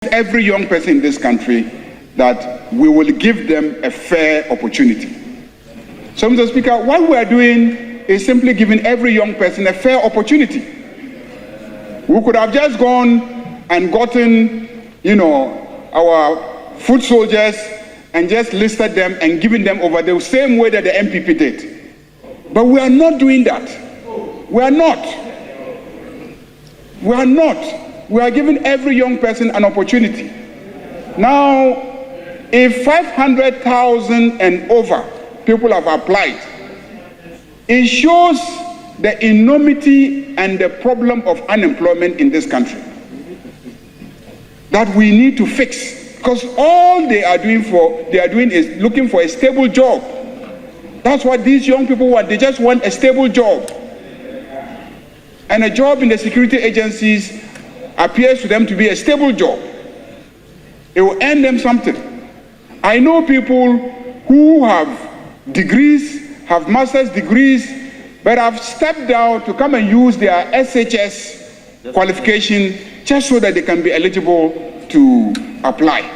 every young person in this country that we will give them a fair opportunity. So, Mr. Speaker, what we are doing is simply giving every young person a fair opportunity. We could have just gone and gotten, our foot soldiers and just listed them and given them over the same way that the MPP did. But we are not doing that. We are not. We are not. We are giving every young person an opportunity. Now, if 500,000 and over people have applied, it shows the enormity and the problem of unemployment in this country that we need to fix, because all they are doing is looking for a stable job. That's what these young people want. They just want a stable job. And a job in the security agencies appears to them to be a stable job. It will earn them something. I know people who have degrees, have master's degrees, but have stepped down to come and use their SHS qualification just so that they can be eligible to apply.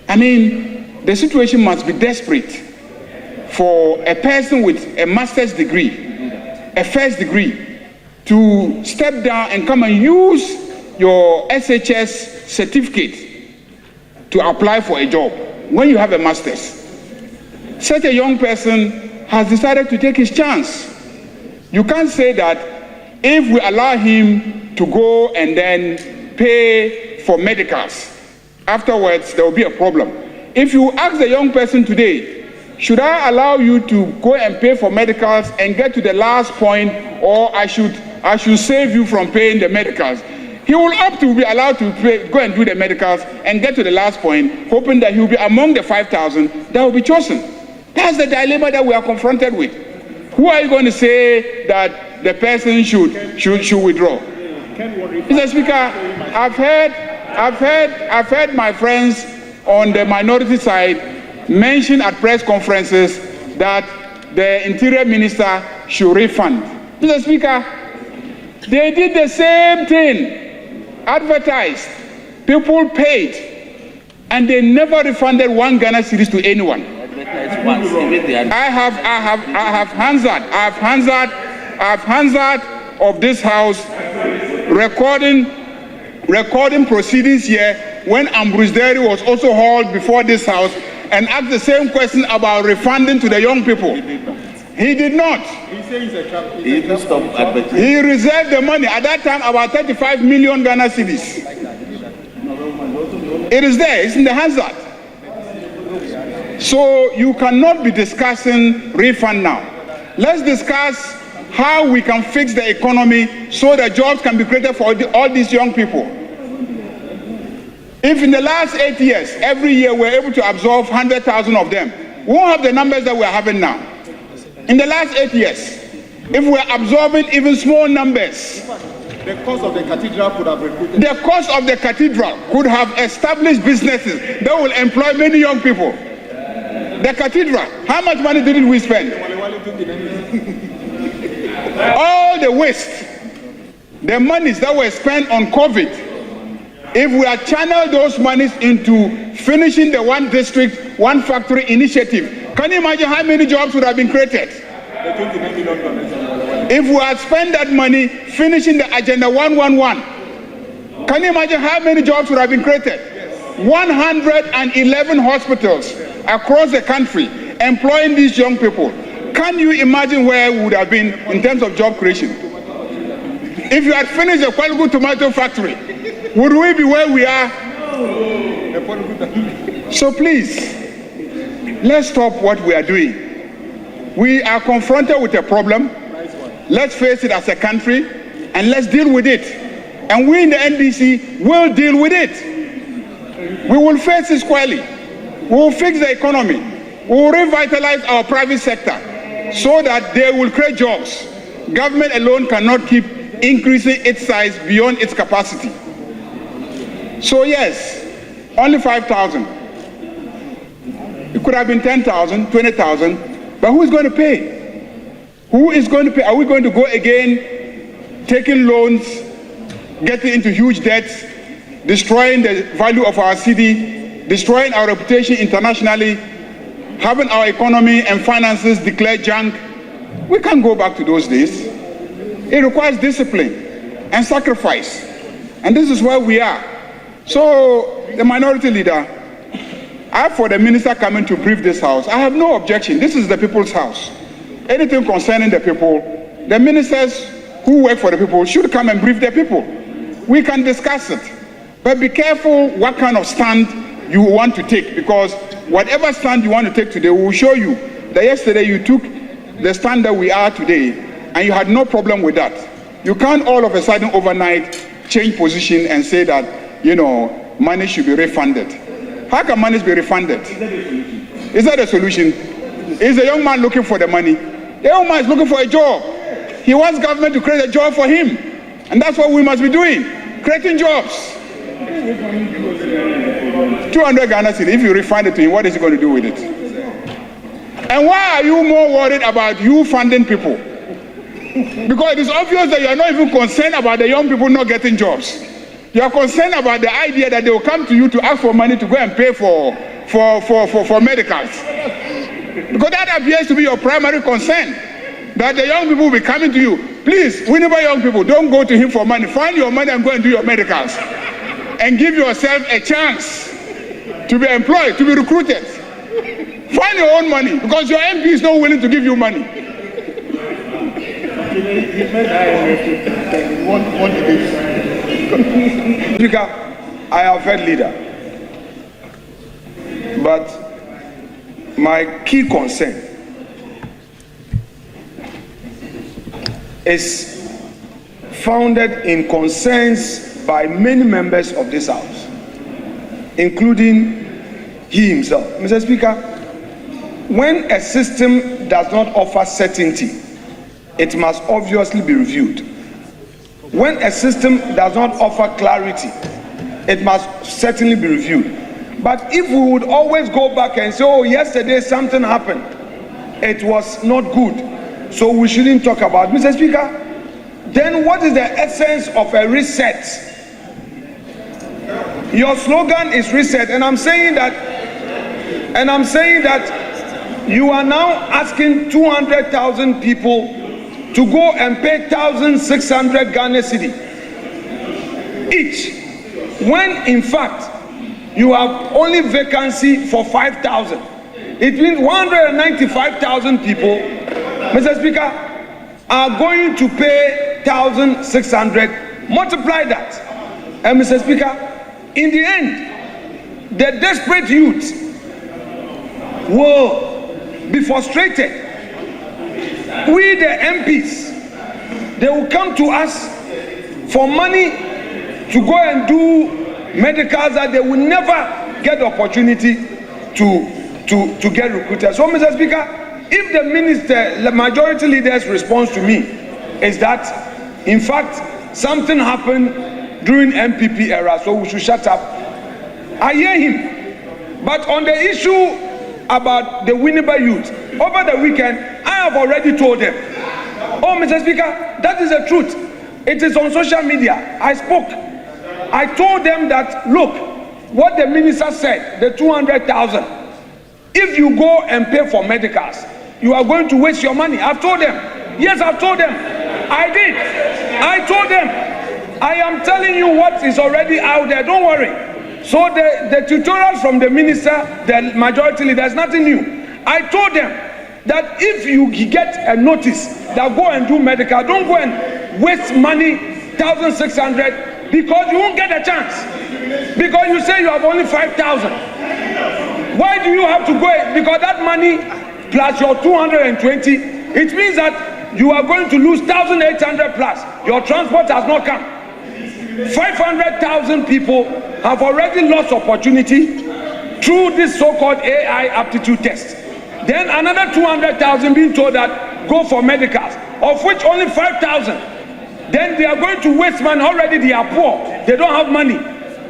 I mean, the situation must be desperate for a person with a master's degree, a first degree, to step down and come and use your SHS certificate to apply for a job when you have a master's. Such a young person has decided to take his chance. You can't say that if we allow him to go and then pay for medicals, afterwards there will be a problem. If you ask the young person today, should I allow you to go and pay for medicals and get to the last point, or I should save you from paying the medicals? He will opt to be allowed to go and do the medicals and get to the last point, hoping that he will be among the 5,000 that will be chosen. That's the dilemma that we are confronted with. Who are you going to say that the person should withdraw? Mr. Speaker, I've heard my friends on the minority side mention at press conferences that the Interior Minister should refund. Mr. Speaker, they did the same thing. Advertised, people paid, and they never refunded 1 Ghana cedis to anyone. I have Hansard of this house recording proceedings here when Ambrose Derry was also hauled before this house and asked the same question about refunding to the young people. He did not. He reserved the money. At that time, about 35 million Ghana cedis. It is there. It's in the Hansard. So you cannot be discussing refund now. Let's discuss how we can fix the economy so that jobs can be created for all these young people. If in the last 8 years, every year we're able to absorb 100,000 of them, we won't have the numbers that we're having now. In the last 8 years, if we're absorbing even small numbers, the cost of the cathedral could have recruited. The cost of the cathedral could have established businesses that will employ many young people. The cathedral, how much money did we spend? All the waste, the monies that were spent on COVID, if we had channeled those monies into finishing the one district, one factory initiative, can you imagine how many jobs would have been created? If we had spent that money finishing the Agenda 111, can you imagine how many jobs would have been created? 111 hospitals across the country employing these young people. Can you imagine where we would have been in terms of job creation? If you had finished the Kwalugu tomato factory, would we be where we are? So please, let's stop what we are doing. We are confronted with a problem. Let's face it as a country and let's deal with it. And we in the NDC will deal with it. We will face it squarely. We will fix the economy. We will revitalize our private sector so that they will create jobs. Government alone cannot keep increasing its size beyond its capacity. So yes, only 5,000. It could have been 10,000, 20,000, but who is going to pay? Who is going to pay? Are we going to go again taking loans, getting into huge debts, destroying the value of our city, destroying our reputation internationally, having our economy and finances declared junk. We can't go back to those days. It requires discipline and sacrifice. And this is where we are. So, the minority leader, for the minister coming to brief this house, I have no objection. This is the people's house. Anything concerning the people, the ministers who work for the people should come and brief the people. We can discuss it. But be careful what kind of stand you want to take, because whatever stand you want to take today, we will show you that yesterday you took the stand that we are today, and you had no problem with that. You can't all of a sudden overnight change position and say that, money should be refunded. How can money be refunded? Is that a solution? Is the young man looking for the money? The young man is looking for a job. He wants government to create a job for him. And that's what we must be doing, creating jobs. 200 Ghana cedis, if you refund it to him, what is he going to do with it? And why are you more worried about you funding people? Because it is obvious that you are not even concerned about the young people not getting jobs. You are concerned about the idea that they will come to you to ask for money to go and pay for medicals. Because that appears to be your primary concern, that the young people will be coming to you. Please, whenever young people, don't go to him for money. Find your money and go and do your medicals. And give yourself a chance to be employed, to be recruited. Find your own money, because your MP is not willing to give you money. Speaker, I have heard leader, but my key concern is founded in concerns by many members of this house, including he himself. Mr. Speaker, when a system does not offer certainty, it must obviously be reviewed. When a system does not offer clarity, it must certainly be reviewed. But if we would always go back and say, oh, yesterday something happened, it was not good, so we shouldn't talk about it. Mr. Speaker, then what is the essence of a reset? Your slogan is reset, and I'm saying that you are now asking 200,000 people to go and pay 1,600 Ghana cedi each, when in fact you have only vacancy for 5,000. It means 195,000 people, Mr. Speaker, are going to pay 1,600. Multiply that, and Mr. Speaker, in the end, the desperate youth will be frustrated. We, the MPs, they will come to us for money to go and do medicals that they will never get the opportunity to get recruited. So, Mr. Speaker, if the majority leader's response to me is that, in fact, something happened during MPP era, so we should shut up, I hear him. But on the issue about the Winneba youth, over the weekend, I have already told them, oh, Mr. Speaker, that is the truth. It is on social media. I spoke. I told them that, look, what the minister said, the 200,000, if you go and pay for medicals, you are going to waste your money. I've told them. Yes, I've told them. I did. I told them. I am telling you what is already out there. Don't worry. So the tutorials from the minister, the majority leader, there's nothing new. I told them that if you get a notice that go and do medical, don't go and waste money, 1,600, because you won't get a chance. Because you say you have only 5,000. Why do you have to go? Because that money plus your 220, it means that you are going to lose 1,800 plus. Your transport has not come. 500,000 people have already lost opportunity through this so-called AI aptitude test. Then another 200,000 being told that go for medicals, of which only 5,000. Then they are going to waste money. Already they are poor. They don't have money.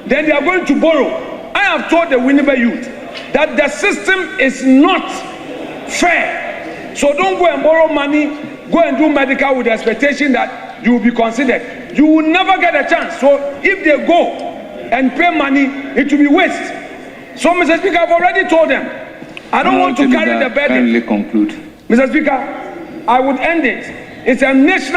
Then they are going to borrow. I have told the Winneba youth that the system is not fair. So don't go and borrow money, go and do medical with the expectation that you will be considered. You will never get a chance. So if they go and pay money, it will be waste. So, Mr. Speaker, I've already told them, I don't want to carry the burden. Kindly conclude. Mr. Speaker, I would end it. It's a national